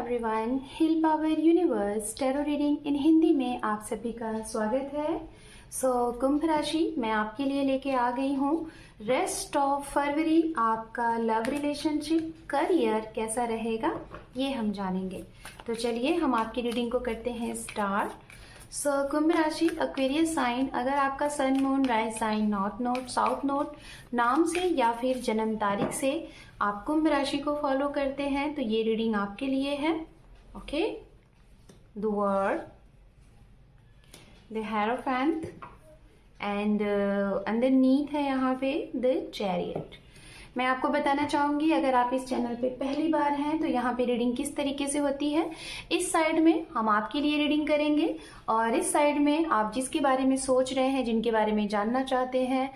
Everyone, hill power universe tarot reading in Hindi में आप सभी का स्वागत है। कुंभ राशि मैं आपके लिए लेके आ गई हूँ। रेस्ट ऑफ फरवरी आपका लव रिलेशनशिप करियर कैसा रहेगा ये हम जानेंगे। तो चलिए हम आपकी रीडिंग को करते हैं स्टार्ट। कुंभ राशि एक्वेरियस साइन, अगर आपका sun moon rise sign north node south node नाम से या फिर जन्म तारीख से आप कुंभ राशि को फॉलो करते हैं तो ये रीडिंग आपके लिए है। Okay, the word, the hierophant and underneath है यहाँ पे द चैरियट। मैं आपको बताना चाहूंगी, अगर आप इस चैनल पे पहली बार हैं तो यहाँ पे रीडिंग किस तरीके से होती है। इस साइड में हम आपके लिए रीडिंग करेंगे और इस साइड में आप जिसके बारे में सोच रहे हैं, जिनके बारे में जानना चाहते हैं,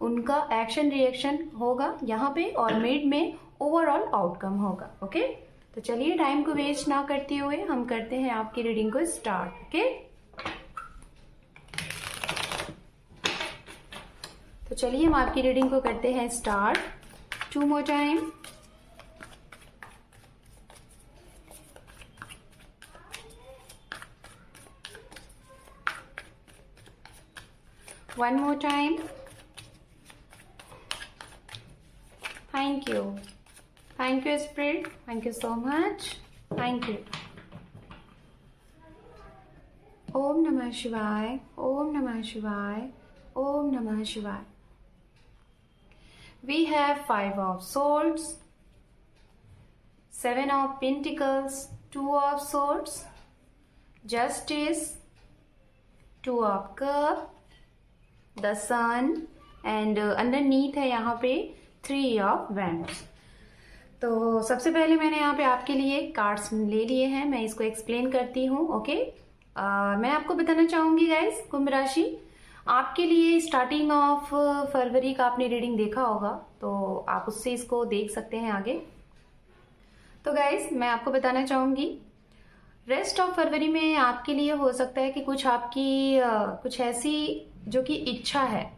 उनका एक्शन रिएक्शन होगा यहाँ पे और मिड में ओवरऑल आउटकम होगा। ओके, तो चलिए टाइम को वेस्ट ना करते हुए हम करते हैं आपकी रीडिंग को स्टार्ट। ओके, तो चलिए हम आपकी रीडिंग को करते हैं start. 2 more time. One more time. Thank you. Thank you, Spirit. Thank you so much. Thank you. Om Namah Shivaya. Om Namah Shivaya. Om Namah Shivaya. We have 5 of swords, 7 of pentacles, 2 of swords, justice, 2 of cup, the sun and underneath है यहाँ पे 3 of wands। तो सबसे पहले मैंने यहाँ पे आपके लिए कार्ड्स ले लिए हैं, मैं इसको एक्सप्लेन करती हूँ। ओके, मैं आपको बताना चाहूंगी गाइस, कुंभ राशि आपके लिए स्टार्टिंग ऑफ फरवरी का आपने रीडिंग देखा होगा तो आप उससे इसको देख सकते हैं आगे। तो गाइस मैं आपको बताना चाहूंगी, रेस्ट ऑफ फरवरी में आपके लिए हो सकता है कि कुछ आपकी कुछ ऐसी जो कि इच्छा है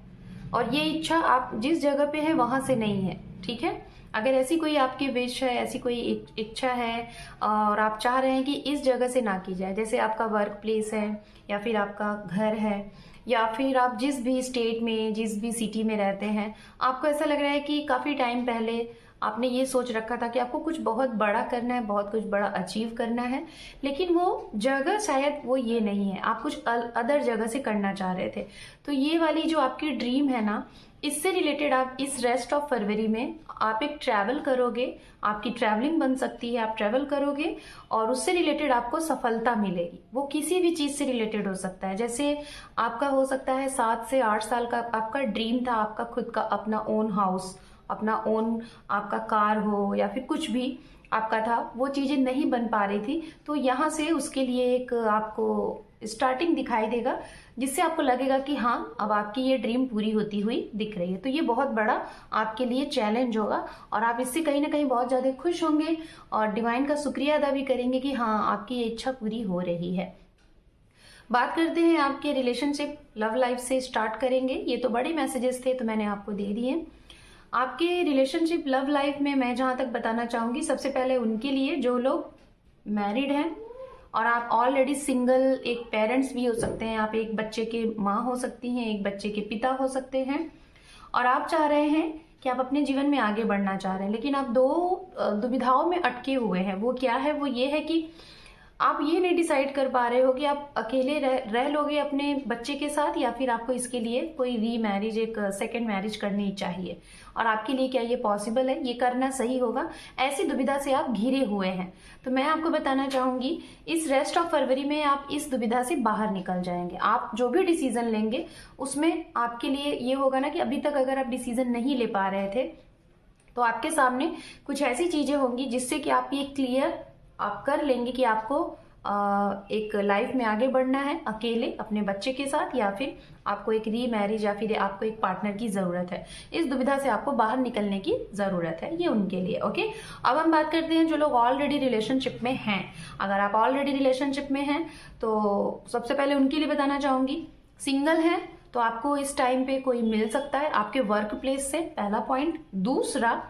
और ये इच्छा आप जिस जगह पे है वहां से नहीं है। ठीक है, अगर ऐसी कोई आपकी विश है, ऐसी कोई इच्छा है और आप चाह रहे हैं कि इस जगह से ना की जाए, जैसे आपका वर्क प्लेस है या फिर आपका घर है या फिर आप जिस भी स्टेट में, जिस भी सिटी में रहते हैं, आपको ऐसा लग रहा है कि काफी टाइम पहले आपने ये सोच रखा था कि आपको कुछ बहुत बड़ा करना है, बहुत कुछ बड़ा अचीव करना है, लेकिन वो जगह शायद वो ये नहीं है, आप कुछ अदर जगह से करना चाह रहे थे। तो ये वाली जो आपकी ड्रीम है ना, इससे रिलेटेड आप इस रेस्ट ऑफ फरवरी में आप एक ट्रैवल करोगे, आपकी ट्रैवलिंग बन सकती है, आप ट्रैवल करोगे और उससे रिलेटेड आपको सफलता मिलेगी। वो किसी भी चीज से रिलेटेड हो सकता है, जैसे आपका हो सकता है 7 से 8 साल का आपका ड्रीम था, आपका खुद का अपना ओन हाउस, अपना ओन आपका कार हो या फिर कुछ भी आपका था, वो चीजें नहीं बन पा रही थी। तो यहाँ से उसके लिए एक आपको स्टार्टिंग दिखाई देगा जिससे आपको लगेगा कि हाँ अब आपकी ये ड्रीम पूरी होती हुई दिख रही है। तो ये बहुत बड़ा आपके लिए चैलेंज होगा और आप इससे कहीं ना कहीं बहुत ज्यादा खुश होंगे और डिवाइन का शुक्रिया अदा भी करेंगे कि हाँ आपकी ये इच्छा पूरी हो रही है। बात करते हैं आपके रिलेशनशिप लव लाइफ से स्टार्ट करेंगे। ये तो बड़े मैसेजेस थे तो मैंने आपको दे दिए। आपके रिलेशनशिप लव लाइफ में मैं जहां तक बताना चाहूंगी, सबसे पहले उनके लिए जो लोग मैरिड हैं और आप ऑलरेडी सिंगल, एक पेरेंट्स भी हो सकते हैं, आप एक बच्चे के माँ हो सकती हैं, एक बच्चे के पिता हो सकते हैं और आप चाह रहे हैं कि आप अपने जीवन में आगे बढ़ना चाह रहे हैं, लेकिन आप 2 दुविधाओं में अटके हुए हैं। वो क्या है? वो ये है कि आप ये नहीं डिसाइड कर पा रहे हो कि आप अकेले रह लोगे अपने बच्चे के साथ या फिर आपको इसके लिए कोई री मैरिज, एक सेकेंड मैरिज करनी चाहिए और आपके लिए क्या ये पॉसिबल है, ये करना सही होगा। ऐसी दुविधा से आप घिरे हुए हैं। तो मैं आपको बताना चाहूंगी, इस रेस्ट ऑफ फरवरी में आप इस दुविधा से बाहर निकल जाएंगे। आप जो भी डिसीजन लेंगे उसमें आपके लिए ये होगा ना कि अभी तक अगर आप डिसीजन नहीं ले पा रहे थे तो आपके सामने कुछ ऐसी चीजें होंगी जिससे कि आप ये क्लियर आप कर लेंगे कि आपको एक लाइफ में आगे बढ़ना है अकेले अपने बच्चे के साथ या फिर आपको एक री मैरिज या फिर आपको एक पार्टनर की जरूरत है। इस दुविधा से आपको बाहर निकलने की जरूरत है, ये उनके लिए। ओके, अब हम बात करते हैं जो लोग ऑलरेडी रिलेशनशिप में हैं। अगर आप ऑलरेडी रिलेशनशिप में हैं तो सबसे पहले उनके लिए बताना चाहूंगी, सिंगल है तो आपको इस टाइम पे कोई मिल सकता है आपके वर्क प्लेस से, पहला पॉइंट। दूसरा,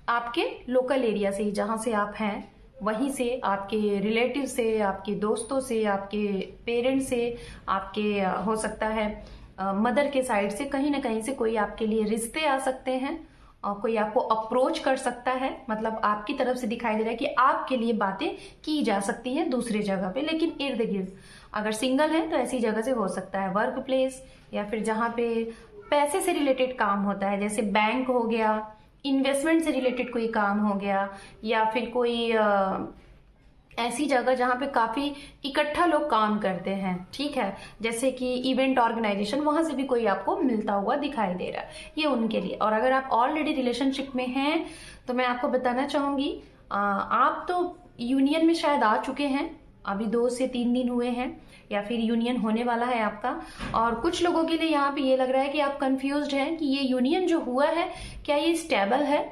आपके लोकल एरिया से ही जहां से आप हैं वहीं से, आपके रिलेटिव से, आपके दोस्तों से, आपके पेरेंट्स से, आपके हो सकता है मदर के साइड से, कहीं ना कहीं से कोई आपके लिए रिश्ते आ सकते हैं और कोई आपको अप्रोच कर सकता है। मतलब आपकी तरफ से दिखाई दे रहा है कि आपके लिए बातें की जा सकती हैं दूसरी जगह पे, लेकिन इर्द गिर्द। अगर सिंगल है तो ऐसी जगह से हो सकता है वर्क प्लेस, या फिर जहाँ पे पैसे से रिलेटेड काम होता है, जैसे बैंक हो गया, इन्वेस्टमेंट से रिलेटेड कोई काम हो गया, या फिर कोई ऐसी जगह जहाँ पे काफी इकट्ठा लोग काम करते हैं, ठीक है, जैसे कि इवेंट ऑर्गेनाइजेशन, वहां से भी कोई आपको मिलता हुआ दिखाई दे रहा है, ये उनके लिए। और अगर आप ऑलरेडी रिलेशनशिप में हैं तो मैं आपको बताना चाहूंगी, आप तो यूनियन में शायद आ चुके हैं, अभी 2 से 3 दिन हुए हैं, या फिर यूनियन होने वाला है आपका। और कुछ लोगों के लिए यहाँ पे ये लग रहा है कि आप कंफ्यूज्ड हैं कि ये यूनियन जो हुआ है क्या ये स्टेबल है,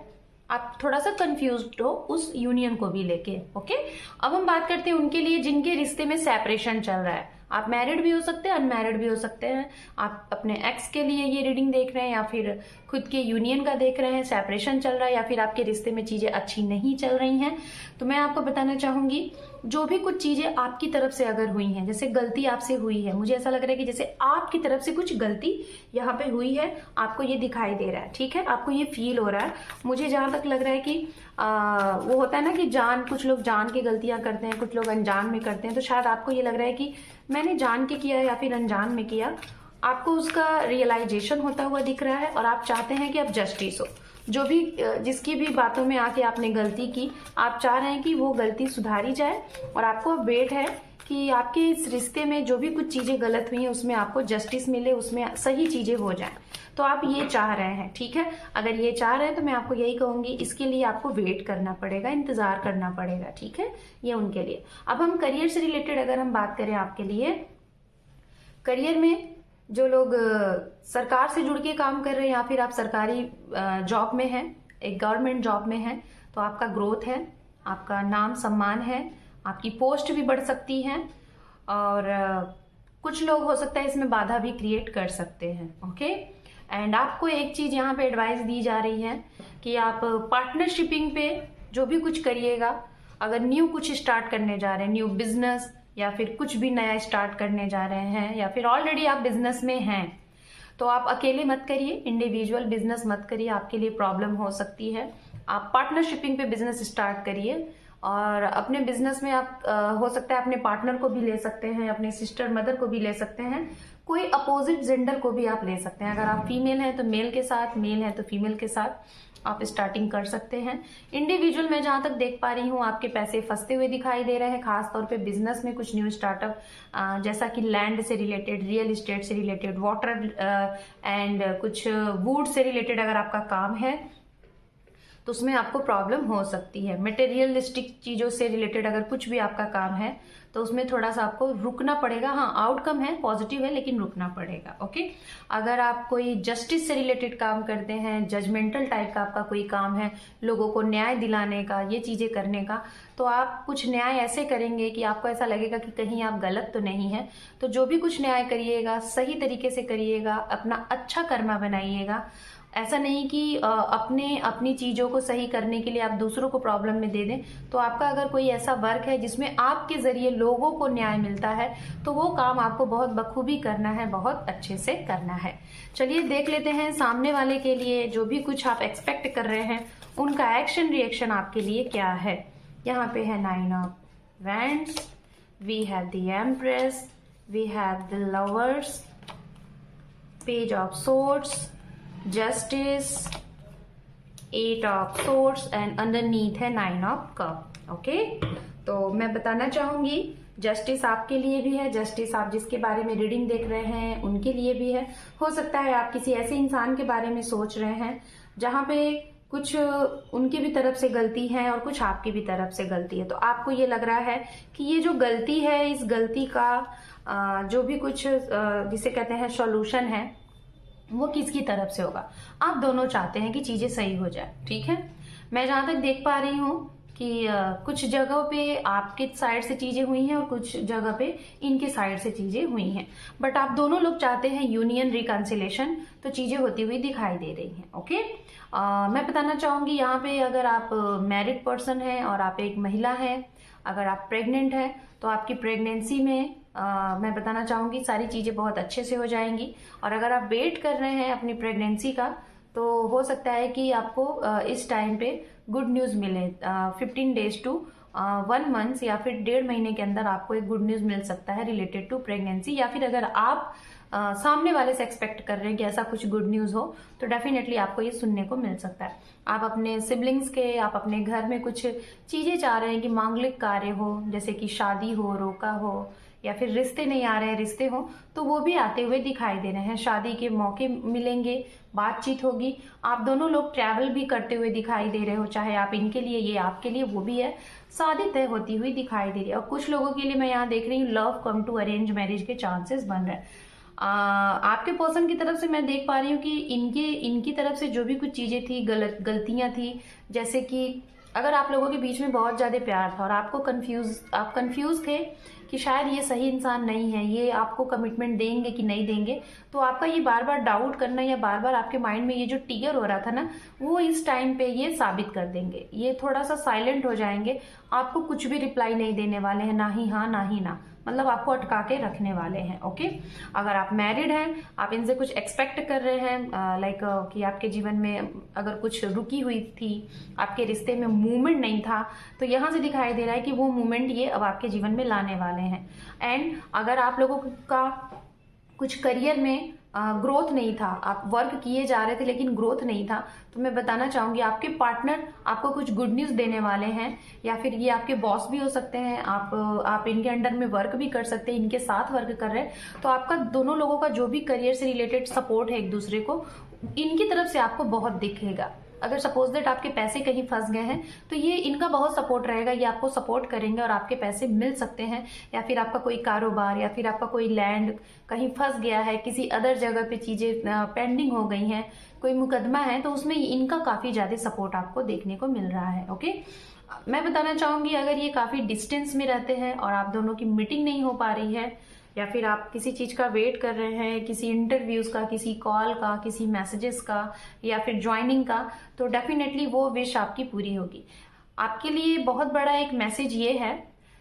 आप थोड़ा सा कंफ्यूज्ड हो उस यूनियन को भी लेके। ओके, अब हम बात करते हैं उनके लिए जिनके रिश्ते में सेपरेशन चल रहा है। आप मैरिड भी हो सकते हैं, अनमैरिड भी हो सकते हैं। आप अपने एक्स के लिए ये रीडिंग देख रहे हैं, या फिर खुद के यूनियन का देख रहे हैं, सेपरेशन चल रहा है, या फिर आपके रिश्ते में चीजें अच्छी नहीं चल रही हैं, तो मैं आपको बताना चाहूंगी जो भी कुछ चीजें आपकी तरफ से अगर हुई हैं, जैसे गलती आपसे हुई है, मुझे ऐसा लग रहा है कि जैसे आपकी तरफ से कुछ गलती यहाँ पे हुई है, आपको ये दिखाई दे रहा है, ठीक है, आपको ये फील हो रहा है। मुझे जहां तक लग रहा है कि वो होता है ना कि कुछ लोग जान के गलतियां करते हैं, कुछ लोग अनजान में करते हैं, तो शायद आपको ये लग रहा है कि मैंने जान के किया या फिर अनजान में किया, आपको उसका रियलाइजेशन होता हुआ दिख रहा है, और आप चाहते हैं कि अब जस्टिस हो। जो भी जिसकी भी बातों में आके आपने गलती की, आप चाह रहे हैं कि वो गलती सुधारी जाए, और आपको वेट है कि आपके इस रिश्ते में जो भी कुछ चीजें गलत हुई हैं उसमें आपको जस्टिस मिले, उसमें सही चीजें हो जाएं। तो आप ये चाह रहे हैं, ठीक है। अगर ये चाह रहे हैं तो मैं आपको यही कहूंगी, इसके लिए आपको वेट करना पड़ेगा, इंतजार करना पड़ेगा, ठीक है, ये उनके लिए। अब हम करियर से रिलेटेड अगर हम बात करें आपके लिए, करियर में जो लोग सरकार से जुड़ के काम कर रहे हैं, या फिर आप सरकारी जॉब में हैं, एक गवर्नमेंट जॉब में हैं, तो आपका ग्रोथ है, आपका नाम सम्मान है, आपकी पोस्ट भी बढ़ सकती है, और कुछ लोग हो सकता है इसमें बाधा भी क्रिएट कर सकते हैं। ओके, एंड आपको एक चीज यहाँ पे एडवाइस दी जा रही है कि आप पार्टनरशिपिंग पे जो भी कुछ करिएगा, अगर न्यू कुछ स्टार्ट करने जा रहे हैं, न्यू बिजनेस, या फिर कुछ भी नया स्टार्ट करने जा रहे हैं, या फिर ऑलरेडी आप बिजनेस में हैं, तो आप अकेले मत करिए, इंडिविजुअल बिजनेस मत करिए, आपके लिए प्रॉब्लम हो सकती है। आप पार्टनरशिपिंग पे बिजनेस स्टार्ट करिए, और अपने बिजनेस में आप हो सकता है अपने पार्टनर को भी ले सकते हैं, अपने सिस्टर मदर को भी ले सकते हैं, कोई अपोजिट जेंडर को भी आप ले सकते हैं। अगर आप फीमेल हैं तो मेल के साथ, मेल है तो फीमेल के साथ आप स्टार्टिंग कर सकते हैं। इंडिविजुअल में जहां तक देख पा रही हूँ आपके पैसे फंसते हुए दिखाई दे रहे हैं, खासतौर पे बिजनेस में कुछ न्यू स्टार्टअप, जैसा कि लैंड से रिलेटेड, रियल इस्टेट से रिलेटेड, वाटर एंड कुछ वुड से रिलेटेड अगर आपका काम है तो उसमें आपको प्रॉब्लम हो सकती है। मटेरियलिस्टिक चीजों से रिलेटेड अगर कुछ भी आपका काम है तो उसमें थोड़ा सा आपको रुकना पड़ेगा। हाँ, आउटकम है, पॉजिटिव है, लेकिन रुकना पड़ेगा। ओके, अगर आप कोई जस्टिस से रिलेटेड काम करते हैं, जजमेंटल टाइप का आपका कोई काम है, लोगों को न्याय दिलाने का, ये चीजें करने का, तो आप कुछ न्याय ऐसे करेंगे कि आपको ऐसा लगेगा कि कहीं आप गलत तो नहीं है। तो जो भी कुछ न्याय करिएगा सही तरीके से करिएगा, अपना अच्छा कर्मा बनाइएगा। ऐसा नहीं कि अपनी चीजों को सही करने के लिए आप दूसरों को प्रॉब्लम में दे दें। तो आपका अगर कोई ऐसा वर्क है जिसमें आपके जरिए लोगों को न्याय मिलता है तो वो काम आपको बहुत बखूबी करना है, बहुत अच्छे से करना है। चलिए देख लेते हैं सामने वाले के लिए जो भी कुछ आप एक्सपेक्ट कर रहे हैं उनका एक्शन रिएक्शन आपके लिए क्या है। यहाँ पे है 9 of wands, we have the empress, we have the lovers, page of swords, justice, 8 of swords and underneath है 9 ऑफ कप। ओके, तो मैं बताना चाहूंगी जस्टिस आपके लिए भी है, जस्टिस आप जिसके बारे में रीडिंग देख रहे हैं उनके लिए भी है। हो सकता है आप किसी ऐसे इंसान के बारे में सोच रहे हैं जहां पे कुछ उनकी भी तरफ से गलती है और कुछ आपकी भी तरफ से गलती है। तो आपको ये लग रहा है कि ये जो गलती है, इस गलती का जो भी कुछ जिसे कहते हैं सॉल्यूशन है वो किसकी तरफ से होगा। आप दोनों चाहते हैं कि चीजें सही हो जाए, ठीक है। मैं जहां तक देख पा रही हूँ कि कुछ जगहों पे आपके साइड से चीजें हुई हैं और कुछ जगह पे इनके साइड से चीजें हुई हैं, बट आप दोनों लोग चाहते हैं यूनियन, रिकंसिलेशन, तो चीजें होती हुई दिखाई दे रही हैं। ओके, मैं बताना चाहूंगी यहाँ पे अगर आप मैरिड पर्सन हैं और आप एक महिला हैं, अगर आप प्रेग्नेंट हैं तो आपकी प्रेगनेंसी में मैं बताना चाहूंगी सारी चीजें बहुत अच्छे से हो जाएंगी। और अगर आप वेट कर रहे हैं अपनी प्रेगनेंसी का तो हो सकता है कि आपको इस टाइम पे गुड न्यूज मिले। 15 डेज टू 1 मंथ या फिर 1.5 महीने के अंदर आपको एक गुड न्यूज मिल सकता है रिलेटेड टू प्रेगनेंसी, या फिर अगर आप सामने वाले से एक्सपेक्ट कर रहे हैं कि ऐसा कुछ गुड न्यूज हो तो डेफिनेटली आपको ये सुनने को मिल सकता है। आप अपने सिबलिंग्स के, आप अपने घर में कुछ चीजें चाह रहे हैं कि मांगलिक कार्य हो, जैसे कि शादी हो, रोका हो, या फिर रिश्ते नहीं आ रहे हैं, रिश्ते हो तो वो भी आते हुए दिखाई दे रहे हैं। शादी के मौके मिलेंगे, बातचीत होगी, आप दोनों लोग ट्रैवल भी करते हुए दिखाई दे रहे हो, चाहे आप इनके लिए, ये आपके लिए, वो भी है। शादी तय होती हुई दिखाई दे रही है। और कुछ लोगों के लिए मैं यहाँ देख रही हूँ love come to arrange marriage के चांसेस बन रहे हैं। आपके पर्सन की तरफ से मैं देख पा रही हूँ कि इनकी तरफ से जो भी कुछ चीजें थी, गलतियां थी, जैसे कि अगर आप लोगों के बीच में बहुत ज्यादा प्यार था और आप कंफ्यूज थे कि शायद ये सही इंसान नहीं है, ये आपको कमिटमेंट देंगे कि नहीं देंगे, तो आपका ये बार बार डाउट करना या बार बार आपके माइंड में ये जो टिगर हो रहा था ना, वो इस टाइम पे ये साबित कर देंगे। ये थोड़ा सा साइलेंट हो जाएंगे, आपको कुछ भी रिप्लाई नहीं देने वाले हैं, ना ही हाँ ना ही ना, मतलब आपको अटका के रखने वाले हैं। ओके, अगर आप मैरिड हैं, आप इनसे कुछ एक्सपेक्ट कर रहे हैं लाइक कि आपके जीवन में अगर कुछ रुकी हुई थी, आपके रिश्ते में मूवमेंट नहीं था, तो यहाँ से दिखाई दे रहा है कि वो मूवमेंट ये अब आपके जीवन में लाने वाले हैं। एंड अगर आप लोगों का कुछ करियर में ग्रोथ नहीं था, आप वर्क किए जा रहे थे लेकिन ग्रोथ नहीं था, तो मैं बताना चाहूंगी आपके पार्टनर आपको कुछ गुड न्यूज देने वाले हैं, या फिर ये आपके बॉस भी हो सकते हैं, आप इनके अंडर में वर्क भी कर सकते हैं, इनके साथ वर्क कर रहे हैं, तो आपका दोनों लोगों का जो भी करियर से रिलेटेड सपोर्ट है एक दूसरे को, इनकी तरफ से आपको बहुत दिखेगा। अगर सपोज दैट आपके पैसे कहीं फंस गए हैं तो ये इनका बहुत सपोर्ट रहेगा, ये आपको सपोर्ट करेंगे और आपके पैसे मिल सकते हैं। या फिर आपका कोई कारोबार या फिर आपका कोई लैंड कहीं फंस गया है, किसी अदर जगह पे चीजें पेंडिंग हो गई हैं, कोई मुकदमा है, तो उसमें इनका काफी ज्यादा सपोर्ट आपको देखने को मिल रहा है। ओके, मैं बताना चाहूंगी अगर ये काफी डिस्टेंस में रहते हैं और आप दोनों की मीटिंग नहीं हो पा रही है, या फिर आप किसी चीज का वेट कर रहे हैं, किसी इंटरव्यूज का, किसी कॉल का, किसी मैसेजेस का, या फिर ज्वाइनिंग का, तो डेफिनेटली वो विश आपकी पूरी होगी। आपके लिए बहुत बड़ा एक मैसेज ये है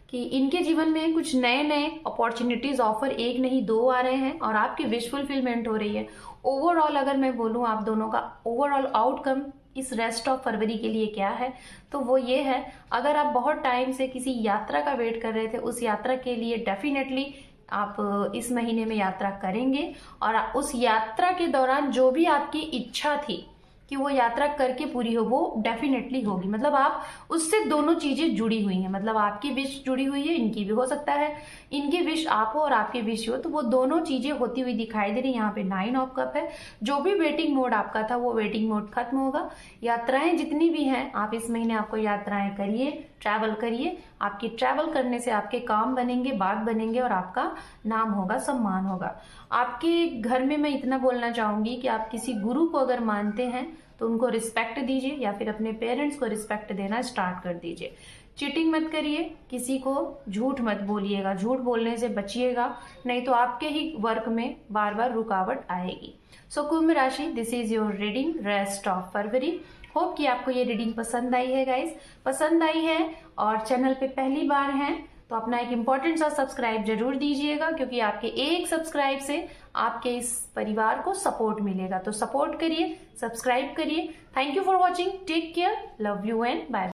कि इनके जीवन में कुछ नए नए अपॉर्चुनिटीज, ऑफर एक नहीं 2 आ रहे हैं और आपकी विश फुलफिलमेंट हो रही है। ओवरऑल अगर मैं बोलूं आप दोनों का ओवरऑल आउटकम इस रेस्ट ऑफ फरवरी के लिए क्या है, तो वो ये है, अगर आप बहुत टाइम से किसी यात्रा का वेट कर रहे थे, उस यात्रा के लिए डेफिनेटली आप इस महीने में यात्रा करेंगे, और उस यात्रा के दौरान जो भी आपकी इच्छा थी कि वो यात्रा करके पूरी हो, वो डेफिनेटली होगी। मतलब आप उससे दोनों चीजें जुड़ी हुई हैं, मतलब आपकी विश जुड़ी हुई है, इनकी भी हो सकता है इनकी विश आप हो और आपकी विश हो, तो वो दोनों चीजें होती हुई दिखाई दे रही। यहाँ पे 9 ऑफ कप है, जो भी वेटिंग मोड आपका था वो वेटिंग मोड खत्म होगा। यात्राएं जितनी भी हैं, आप इस महीने आपको यात्राएं करिए, ट्रैवल करिए, आपकी ट्रैवल करने से आपके काम बनेंगे, बात बनेंगे और आपका नाम होगा, सम्मान होगा। आपके घर में मैं इतना बोलना चाहूंगी कि आप किसी गुरु को अगर मानते हैं तो उनको रिस्पेक्ट दीजिए, या फिर अपने पेरेंट्स को रिस्पेक्ट देना स्टार्ट कर दीजिए। चीटिंग मत करिए, किसी को झूठ मत बोलिएगा, झूठ बोलने से बचिएगा, नहीं तो आपके ही वर्क में बार बार रुकावट आएगी। सो कुंभ राशि, this is your reading rest of February. Hope कि आपको ये रीडिंग पसंद आई है गाइस। पसंद आई है और चैनल पे पहली बार हैं तो अपना एक इम्पोर्टेंट सा सब्सक्राइब जरूर दीजिएगा, क्योंकि आपके एक सब्सक्राइब से आपके इस परिवार को सपोर्ट मिलेगा। तो सपोर्ट करिए, सब्सक्राइब करिए। Thank you for watching, take care, love you and bye.